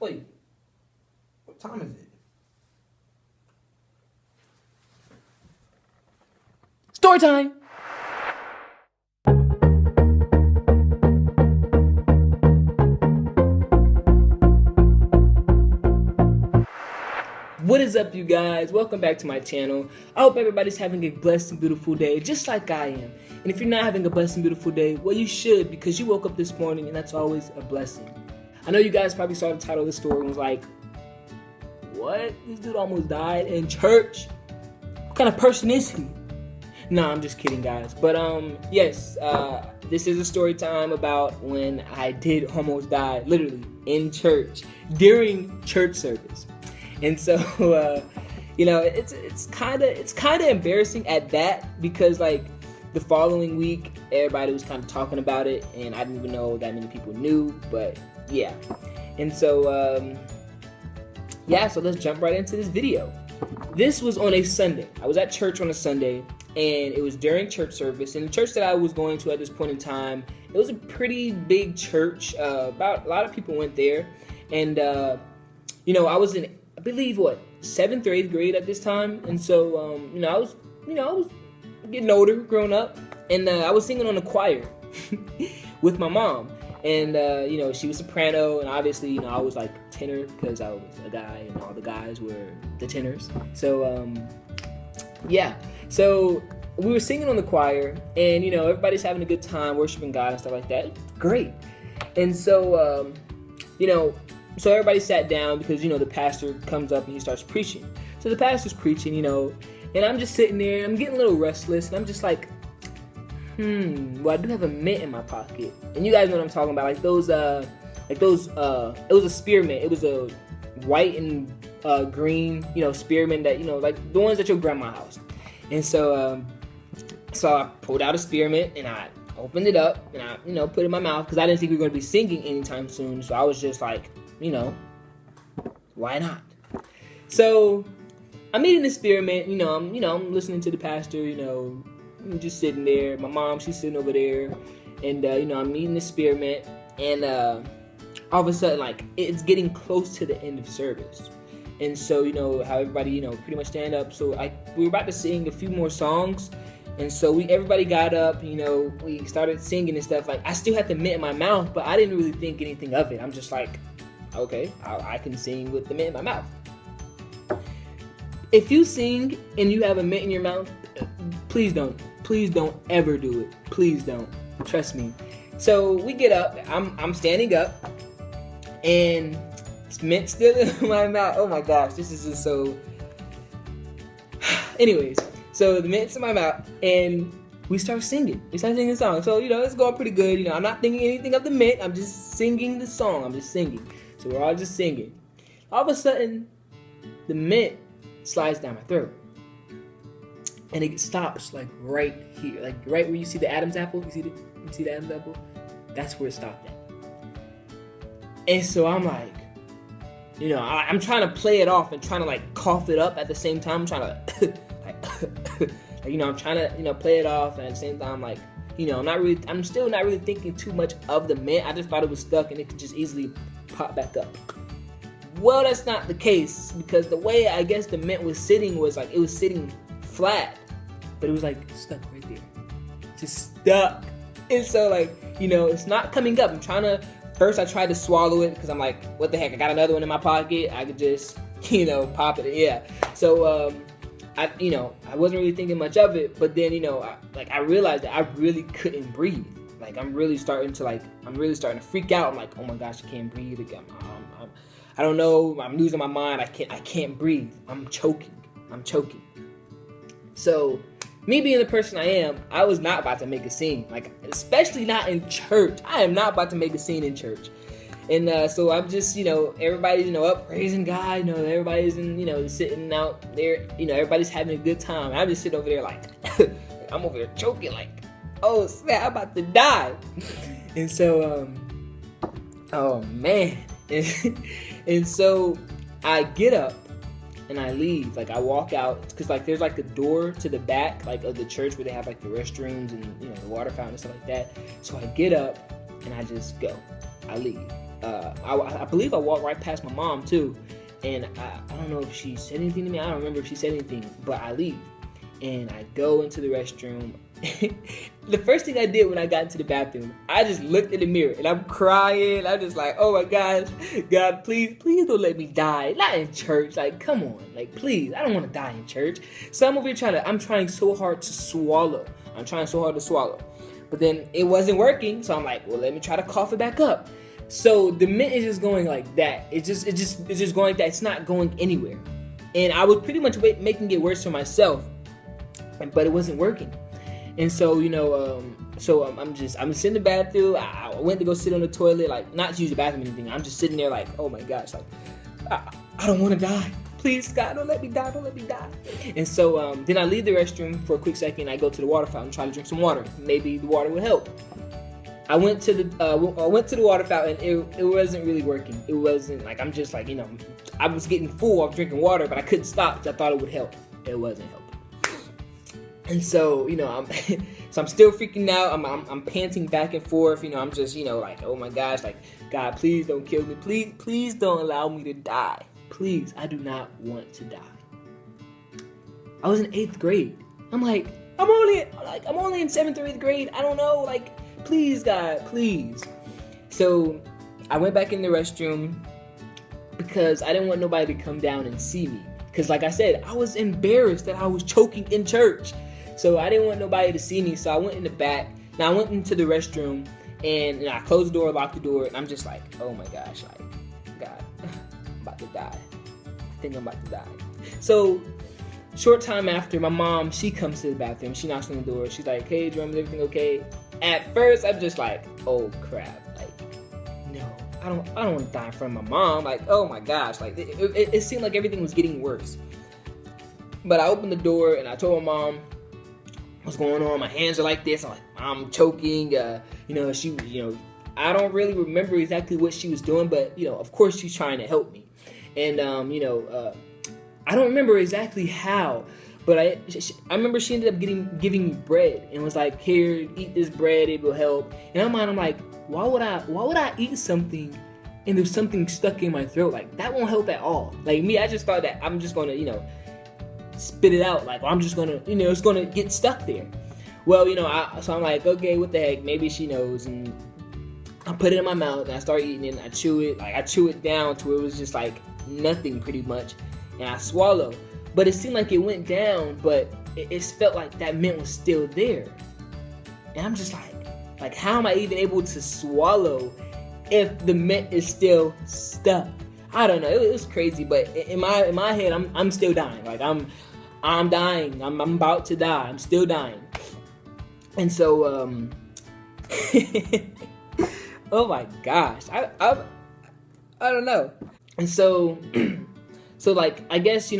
Wait, what time is it? Story time! What is up, you guys? Welcome back to my channel. I hope everybody's having a blessed and beautiful day, just like I am. And if you're not having a blessed and beautiful day, well, you should, because you woke up this morning, and that's always a blessing. I know you guys probably saw the title of the story and was like, what? This dude almost died in church? What kind of person is he? No, I'm just kidding, guys. But yes, this is a story time about when I did almost die, literally, in church, during church service. And so, you know, it's kind of embarrassing at that, because like the following week, everybody was kind of talking about it, and I didn't even know that many people knew, but yeah. And so, yeah, so let's jump right into this video. This was on a Sunday. I was at church on a Sunday, and it was during church service. And the church that I was going to at this point in time, it was a pretty big church. About a lot of people went there, and you know, I was in, I believe, 7th or 8th grade at this time. And so, you know, I was getting older, growing up, and I was singing on the choir with my mom. And, you know, she was soprano, and obviously, you know, I was like tenor because I was a guy, and all the guys were the tenors. So, yeah. So we were singing on the choir, and, you know, everybody's having a good time, worshiping God and stuff like that. Great. And so, you know, so everybody sat down because, you know, the pastor comes up and he starts preaching. So the pastor's preaching, you know, and I'm just sitting there, and I'm getting a little restless, and I'm just like, well, I do have a mint in my pocket. And you guys know what I'm talking about, like those, it was a spearmint. It was a white and green, you know, spearmint that, you know, like the ones at your grandma's house. And so, so I pulled out a spearmint, and I opened it up, and I, you know, put it in my mouth, because I didn't think we were going to be singing anytime soon. So I was just like, you know, why not? So I'm eating the spearmint, you know, I'm listening to the pastor, you know, I'm just sitting there. My mom, she's sitting over there, and you know, I'm eating the spearmint, and all of a sudden, like, it's getting close to the end of service. And so, you know, how everybody, you know, pretty much stand up. So we were about to sing a few more songs, and so everybody got up, you know, we started singing and stuff. Like, I still had the mint in my mouth, but I didn't really think anything of it. I'm just like, okay, I can sing with the mint in my mouth. If you sing and you have a mint in your mouth, please don't ever do it. Please don't. Trust me. So we get up. I'm standing up, and it's mint still in my mouth. Oh my gosh, this is just so. Anyways, so the mint's in my mouth, and we start singing. We start singing the song. So, you know, it's going pretty good. You know, I'm not thinking anything of the mint. I'm just singing the song. I'm just singing. So we're all just singing. All of a sudden, the mint slides down my throat. And it stops like right here, like right where you see the Adam's apple. You see the Adam's apple? That's where it stopped at. And so I'm like, you know, I'm trying to play it off and trying to like cough it up at the same time. I'm trying to like, you know, I'm trying to, you know, play it off, and at the same time, like, you know, I'm still not really thinking too much of the mint. I just thought it was stuck and it could just easily pop back up. Well, that's not the case, because the way I guess the mint was sitting was like, it was sitting flat, but it was like stuck right there, just stuck. And so, like, you know, it's not coming up. I tried to swallow it, because I'm like, what the heck, I got another one in my pocket, I could just, you know, pop it. Yeah. So you know, I wasn't really thinking much of it, but then, you know, I realized that I really couldn't breathe. Like, I'm really starting to freak out. I'm like, oh my gosh, I can't breathe again. I don't know, I'm losing my mind. I can't breathe. I'm choking. So, me being the person I am, I was not about to make a scene. Like, especially not in church. I am not about to make a scene in church. And so I'm just, you know, everybody's, you know, up praising God. You know, everybody's, you know, sitting out there. You know, everybody's having a good time. I'm just sitting over there like, I'm over there choking like, oh snap, I'm about to die. And so, oh man. And so I get up and I leave. Like, I walk out, because like there's like a door to the back, like, of the church where they have like the restrooms and, you know, the water fountain and stuff like that. So I get up and I just go. I leave. I believe I walked right past my mom too, and I don't know if she said anything to me. I don't remember if she said anything, but I leave and I go into the restroom. The first thing I did when I got into the bathroom, I just looked in the mirror and I'm crying. I'm just like, oh my gosh, God, please don't let me die. Not in church. Like, come on. Like, please, I don't want to die in church. So I'm over here I'm trying so hard to swallow. But then it wasn't working. So I'm like, well, let me try to cough it back up. So the mint is just going like that. It's just going like that. It's not going anywhere. And I was pretty much making it worse for myself, but it wasn't working. And so, I'm sitting in the bathroom. I went to go sit on the toilet, like, not to use the bathroom or anything. I'm just sitting there like, oh my gosh, like, I don't want to die. Please, God, don't let me die. And so then I leave the restroom for a quick second. I go to the water fountain, try to drink some water. Maybe the water would help. I went to the water fountain. It wasn't really working. It wasn't like, I'm just like, I was getting full off drinking water, but I couldn't stop because I thought it would help. It wasn't helping. And so, I'm still freaking out. I'm panting back and forth. I'm just, like, oh my gosh, like, God, please don't kill me. Please don't allow me to die. Please, I do not want to die. I was in 8th grade. I'm like, I'm only in 7th or 8th grade. I don't know, like, please, God, please. So I went back in the restroom because I didn't want nobody to come down and see me. Because like I said, I was embarrassed that I was choking in church. So I didn't want nobody to see me. So I went in the back. Now I went into the restroom and I closed the door, locked the door. And I'm just like, oh my gosh, like, God, I'm about to die. I think I'm about to die. So short time after, my mom, she comes to the bathroom. She knocks on the door. She's like, hey, Jerome, is everything okay? At first, I'm just like, oh crap. Like, no, I don't want to die in front of my mom. Like, oh my gosh. Like, it seemed like everything was getting worse. But I opened the door and I told my mom what's going on. My hands are like this. I'm choking. I don't really remember exactly what she was doing, but of course she's trying to help me. And I don't remember exactly how, but I remember she ended up giving me bread and was like, here, eat this bread, it will help. And I'm like, why would I eat something and there's something stuck in my throat? Like, that won't help at all. Like me, I just thought that I'm just gonna, spit it out. Like, I'm just gonna, it's gonna get stuck there. Well, so I'm like, okay, what the heck? Maybe she knows. And I put it in my mouth and I start eating it and I chew it down to where it was just like nothing pretty much. And I swallow. But it seemed like it went down, but it felt like that mint was still there. And I'm just like, how am I even able to swallow if the mint is still stuck? I don't know. It was crazy, but in my head, I'm still dying. Like, I'm dying. I'm about to die. I'm still dying. And so, oh my gosh, I don't know. And so, like, I guess,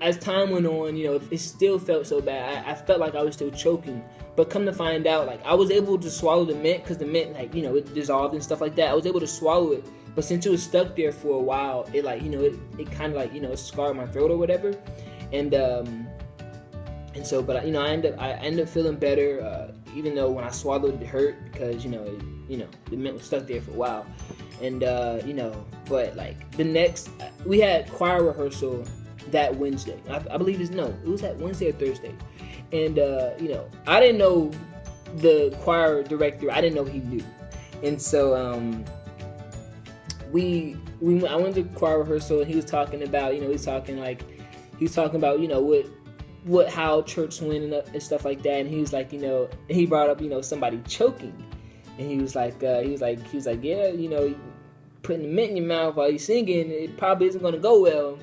as time went on, it still felt so bad. I felt like I was still choking. But come to find out, like, I was able to swallow the mint because the mint, like, it dissolved and stuff like that. I was able to swallow it. But since it was stuck there for a while, it, like, it kind of, like, scarred my throat or whatever. And so, but, I ended up feeling better, even though when I swallowed it hurt because, the mint was stuck there for a while. And, but, like, we had choir rehearsal that Wednesday. I believe it was that Wednesday or Thursday. And, I didn't know the choir director. I didn't know he knew. And so, I went to choir rehearsal and he was talking about, how church went and stuff like that. And he was like, he brought up, somebody choking. And he was like, yeah, putting the mint in your mouth while you're singing, it probably isn't going to go well.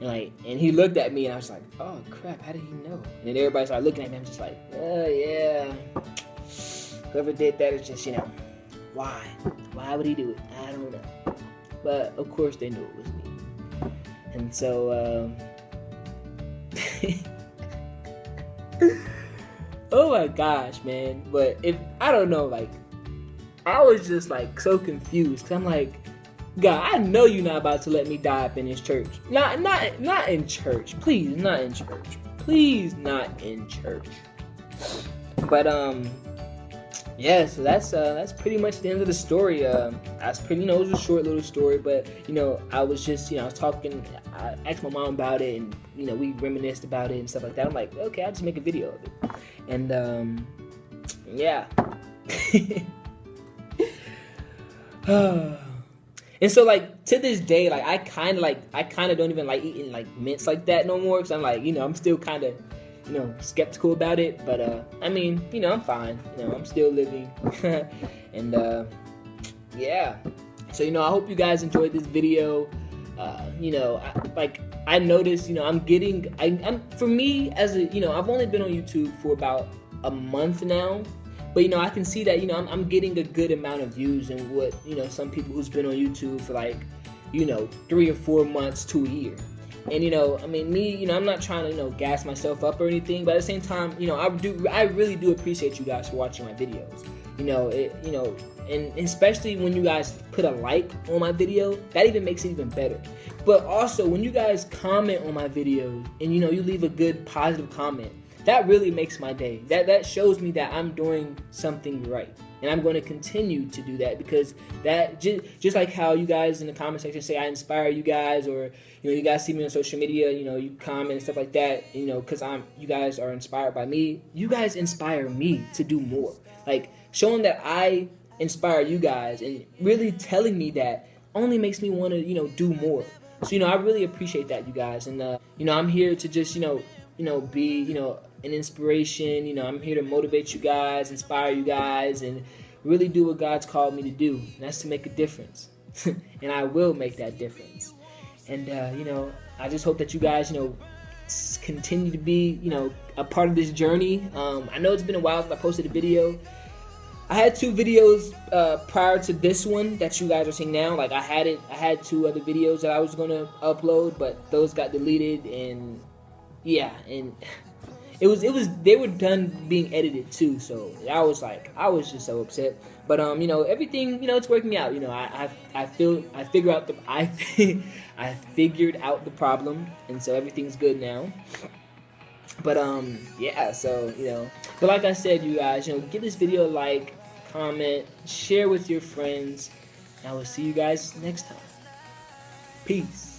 And he looked at me and I was like, oh crap, how did he know? And then everybody started looking at me. I'm just like, oh yeah, whoever did that is just, why? Why would he do it? I don't know. But of course they knew it was me. And so, oh my gosh, man. But I don't know, like, I was just like so confused. Cause I'm like, God, I know you're not about to let me die up in this church. Not in church. Please, not in church. Please, not in church. But yeah, so that's pretty much the end of the story. That's pretty, it was a short little story, but I was just, I was talking. I asked my mom about it, and we reminisced about it and stuff like that. I'm like, okay, I'll just make a video of it, and yeah. And so, like, to this day, like, I kind of don't even like eating like mints like that no more, because I'm like, I'm still kind of skeptical about it. But I mean, I'm fine. I'm still living. And yeah. So I hope you guys enjoyed this video. I noticed, I'm for me, as a, I've only been on YouTube for about a month now, but I can see that I'm getting a good amount of views, and what some people who's been on YouTube for like 3 or 4 months to a year. And I mean, me, I'm not trying to gas myself up or anything, but at the same time, I really do appreciate you guys for watching my videos. And especially when you guys put a like on my video, that even makes it even better. But also, when you guys comment on my videos and you leave a good positive comment, that really makes my day. That shows me that I'm doing something right, and I'm going to continue to do that, because that just like how you guys in the comment section say I inspire you guys, or you guys see me on social media, you comment and stuff like that, because you guys are inspired by me. You guys inspire me to do more. Like, showing that I inspire you guys and really telling me that only makes me want to do more. So I really appreciate that, you guys. And I'm here to just be an inspiration. I'm here to motivate you guys, inspire you guys, and really do what God's called me to do, and that's to make a difference. And I will make that difference. And I just hope that you guys continue to be a part of this journey. I know it's been a while since I posted a video. I had 2 videos prior to this one that you guys are seeing now. Like, I had 2 other videos that I was gonna upload, but those got deleted, and yeah, and they were done being edited too. So I was just so upset. But everything, it's working out. I figured out the problem, and so everything's good now. But yeah, so but like I said, you guys, give this video a like, comment, share with your friends, and I will see you guys next time. Peace.